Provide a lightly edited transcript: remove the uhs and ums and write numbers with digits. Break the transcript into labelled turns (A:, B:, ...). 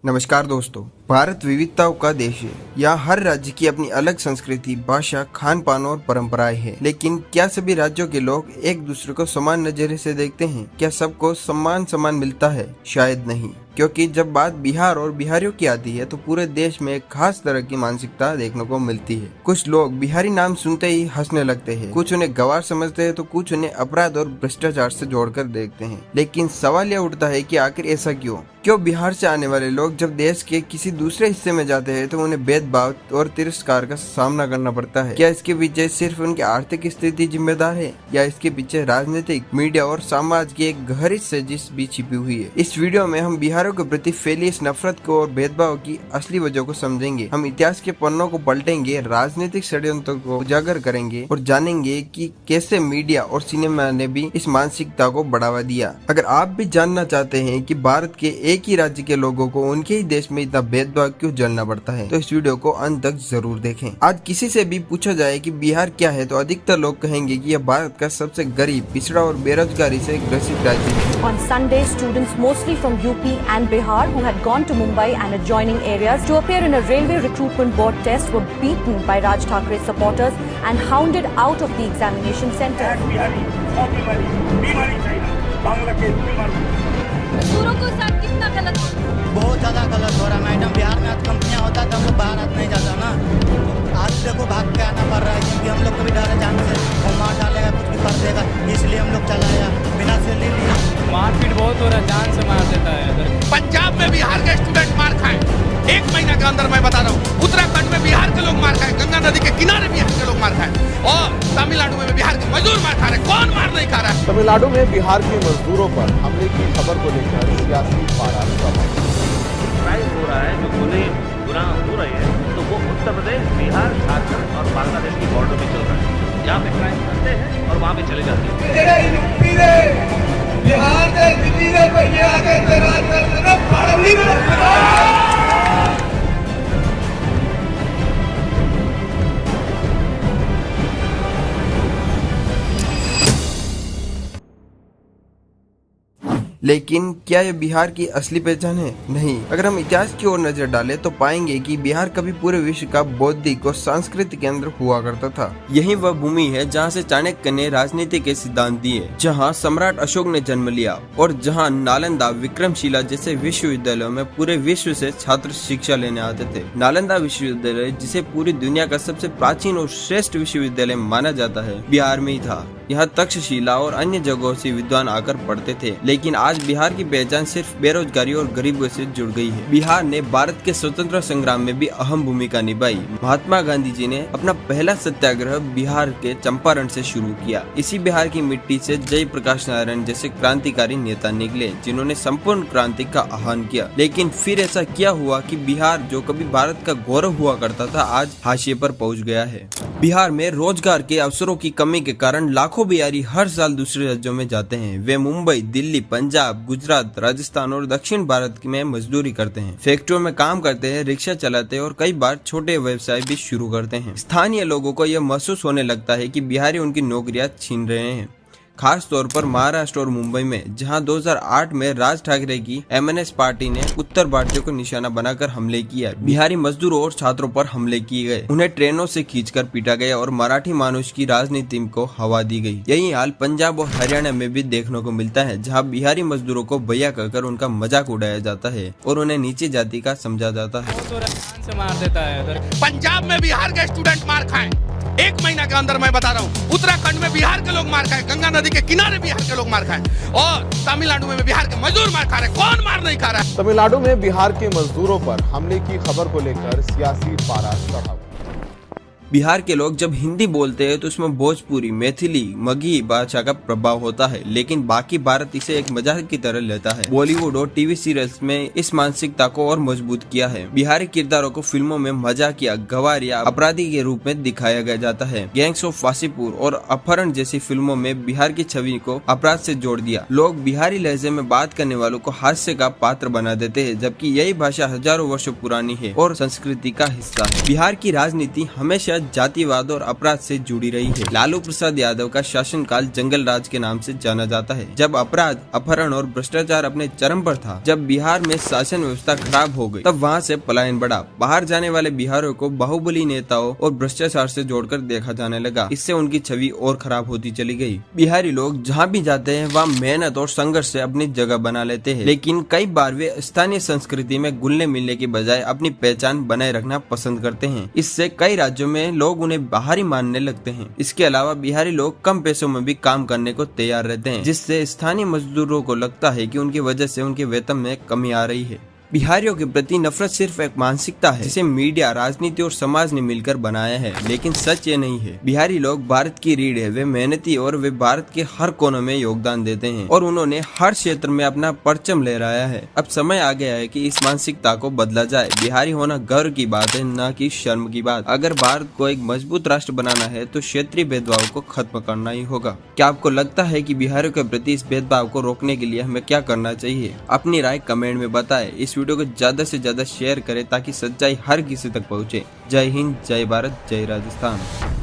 A: नमस्कार दोस्तों। भारत विविधताओं का देश है। यहाँ हर राज्य की अपनी अलग संस्कृति, भाषा, खान पान और परंपराएं हैं। लेकिन क्या सभी राज्यों के लोग एक दूसरे को समान नजरिए से देखते हैं? क्या सबको समान मिलता है? शायद नहीं, क्योंकि जब बात बिहार और बिहारियों की आती है तो पूरे देश में एक खास तरह की मानसिकता देखने को मिलती है। कुछ लोग बिहारी नाम सुनते ही हंसने लगते हैं, कुछ उन्हें गंवार समझते हैं तो कुछ उन्हें अपराध और भ्रष्टाचार से जोड़कर देखते हैं। लेकिन सवाल यह उठता है कि आखिर ऐसा क्यों बिहार से आने वाले लोग जब देश के किसी दूसरे हिस्से में जाते हैं तो उन्हें भेदभाव और तिरस्कार का सामना करना पड़ता है? क्या इसके पीछे सिर्फ उनकी आर्थिक स्थिति जिम्मेदार है, या इसके पीछे राजनीतिक, मीडिया और समाज की एक गहरी साजिश भी छिपी हुई है? इस वीडियो में हम बिहारियों के प्रति फैली इस नफरत को और भेदभाव की असली वजह को समझेंगे। हम इतिहास के पन्नों को पलटेंगे, राजनीतिक षड्यंत्रों को उजागर करेंगे और जानेंगे कि कैसे मीडिया और सिनेमा ने भी इस मानसिकता को बढ़ावा दिया। अगर आप भी जानना चाहते हैं कि भारत के एक ही राज्य के लोगों को उनके ही देश में इतना भेदभाव क्यों झेलना पड़ता है, तो इस वीडियो को अंत तक जरूर देखें। आज किसी से भी पूछा जाए कि बिहार क्या है तो अधिकतर लोग कहेंगे कि यह भारत का सबसे गरीब, पिछड़ा और बेरोजगारी से ग्रसित राज्य है।
B: On Sunday, students mostly from UP and Bihar who had gone to Mumbai and adjoining areas to appear in a railway recruitment board test were beaten by Raj Thackere's supporters and hounded out of the examination center.
C: मजदूरों को साथ कितना गलत हो रहा है?
D: बहुत ज़्यादा गलत हो रहा है मैडम। बिहार में आज कंपनियाँ होता तो हम लोग बाहर आज नहीं जाता ना। आज देखो भाग के आना पड़ रहा है, क्योंकि हम लोग को भी डर है जान से वो मार डालेगा, कुछ भी कर देगा, इसलिए हम लोग चला आया बिना से ले लिया।
E: मारपीट बहुत हो रहा है, जान से मार देता है।
F: पंजाब में बिहार के स्टूडेंट मार खाए, 1 महीना के अंदर मैं बता रहा हूँ। उत्तराखंड में बिहार के लोग मार खाए, गंगा नदी के किनारे बिहार के लोग मार खाए, और तमिलनाडु में बिहार के मजदूर मार खा रहे। कौन मार नहीं खा रहा है?
G: तमिलनाडु में बिहार के मजदूरों पर हमले की खबर को लेकर सियासी पारा
H: क्राइम हो रहा है, जो गुनाह हो रहे हैं, तो वो उत्तर प्रदेश, बिहार, झारखंड और बांग्लादेश की बॉर्डर में चल रहा है। जहाँ पे क्राइम करते हैं और वहाँ पे चले जाते हैं।
F: बिहार से दिल्ली से पहले आगे राज
A: लेकिन क्या यह बिहार की असली पहचान है? नहीं। अगर हम इतिहास की ओर नजर डालें तो पाएंगे कि बिहार कभी पूरे विश्व का बौद्धिक और सांस्कृतिक केंद्र हुआ करता था। यही वह भूमि है जहां से चाणक्य ने राजनीति के सिद्धांत दिए, जहां सम्राट अशोक ने जन्म लिया और जहां नालंदा, विक्रमशिला जैसे विश्वविद्यालयों में पूरे विश्व से छात्र शिक्षा लेने आते थे। नालंदा विश्वविद्यालय, जिसे पूरी दुनिया का सबसे प्राचीन और श्रेष्ठ विश्वविद्यालय माना जाता है, बिहार में ही था। यहाँ तक्षशिला और अन्य जगहों से विद्वान आकर पढ़ते थे। लेकिन आज बिहार की पहचान सिर्फ बेरोजगारी और गरीबी से जुड़ गई है। बिहार ने भारत के स्वतंत्रता संग्राम में भी अहम भूमिका निभाई। महात्मा गांधी जी ने अपना पहला सत्याग्रह बिहार के चंपारण से शुरू किया। इसी बिहार की मिट्टी से जयप्रकाश नारायण जैसे क्रांतिकारी नेता निकले, जिन्होंने संपूर्ण क्रांति का आह्वान किया। लेकिन फिर ऐसा क्या हुआ कि बिहार, जो कभी भारत का गौरव हुआ करता था, आज हाशिए पर पहुँच गया है। बिहार में रोजगार के अवसरों की कमी के कारण लाखों बिहारी हर साल दूसरे राज्यों में जाते हैं। वे मुंबई, दिल्ली, पंजाब, गुजरात, राजस्थान और दक्षिण भारत में मजदूरी करते हैं, फैक्ट्रियों में काम करते हैं, रिक्शा चलाते हैं और कई बार छोटे व्यवसाय भी शुरू करते हैं। स्थानीय लोगों को यह महसूस होने लगता है कि बिहारी उनकी नौकरियां छीन रहे हैं, खास तौर पर महाराष्ट्र और मुंबई में, जहां 2008 में राज ठाकरे की MNS पार्टी ने उत्तर भारतीयों को निशाना बनाकर हमले किए। बिहारी मजदूरों और छात्रों पर हमले किए गए, उन्हें ट्रेनों से खींचकर पीटा गया और मराठी मानुष की राजनीति को हवा दी गई। यही हाल पंजाब और हरियाणा में भी देखने को मिलता है, जहाँ बिहारी मजदूरों को भैया कहकर उनका मजाक उड़ाया जाता है और उन्हें नीचे जाति का समझा जाता है।
E: जान से मार देता है।
F: पंजाब में बिहार के स्टूडेंट मार खाए, 1 महीना के अंदर मैं बता रहा हूँ। उत्तराखंड में बिहार के लोग मार खाए, गंगा नदी के किनारे बिहार के लोग मार खाए, और तमिलनाडु में बिहार के मजदूर मार खा रहे। कौन मार नहीं खा रहा है?
G: तमिलनाडु में बिहार के मजदूरों पर हमले की खबर को लेकर सियासी पारा चढ़ा।
A: बिहार के लोग जब हिंदी बोलते हैं तो उसमें भोजपुरी, मैथिली, मगही भाषा का प्रभाव होता है, लेकिन बाकी भारत इसे एक मजाक की तरह लेता है। बॉलीवुड और टीवी सीरियल्स में इस मानसिकता को और मजबूत किया है। बिहारी किरदारों को फिल्मों में मजाकिया, गंवार या अपराधी के रूप में दिखाया गया जाता है। गैंग्स ऑफ वासीपुर और अपहरण जैसी फिल्मों में बिहार की छवि को अपराध से जोड़ दिया। लोग बिहारी लहजे में बात करने वालों को हास्य का पात्र बना देते हैं, जबकि यही भाषा हजारों वर्षों पुरानी है और संस्कृति का हिस्सा है। बिहार की राजनीति हमेशा जातिवाद और अपराध से जुड़ी रही है। लालू प्रसाद यादव का शासनकाल जंगल राज के नाम से जाना जाता है, जब अपराध, अपहरण और भ्रष्टाचार अपने चरम पर था। जब बिहार में शासन व्यवस्था खराब हो गई, तब वहाँ से पलायन बढ़ा। बाहर जाने वाले बिहारियों को बाहुबली नेताओं और भ्रष्टाचार से जोड़कर देखा जाने लगा। इससे उनकी छवि और खराब होती चली गई। बिहारी लोग जहाँ भी जाते हैं वहाँ मेहनत और संघर्ष से अपनी जगह बना लेते हैं, लेकिन कई बार वे स्थानीय संस्कृति में घुलने मिलने की बजाय अपनी पहचान बनाए रखना पसंद करते हैं। इससे कई राज्यों में लोग उन्हें बाहरी मानने लगते हैं। इसके अलावा बिहारी लोग कम पैसों में भी काम करने को तैयार रहते हैं, जिससे स्थानीय मजदूरों को लगता है कि उनकी वजह से उनके वेतन में कमी आ रही है। बिहारियों के प्रति नफरत सिर्फ एक मानसिकता है जिसे मीडिया, राजनीति और समाज ने मिलकर बनाया है, लेकिन सच ये नहीं है। बिहारी लोग भारत की रीढ़ है। वे मेहनती और वे भारत के हर कोने में योगदान देते हैं और उन्होंने हर क्षेत्र में अपना परचम लहराया है। अब समय आ गया है कि इस मानसिकता को बदला जाए। बिहारी होना गर्व की बात है, न कि शर्म की बात। अगर भारत को एक मजबूत राष्ट्र बनाना है तो क्षेत्रीय भेदभाव को खत्म करना ही होगा। क्या आपको लगता है कि बिहारियों के प्रति इस भेदभाव को रोकने के लिए हमें क्या करना चाहिए? अपनी राय कमेंट में बताएं। इस वीडियो को ज्यादा से ज्यादा शेयर करें ताकि सच्चाई हर किसी तक पहुंचे। जय हिंद, जय भारत, जय राजस्थान।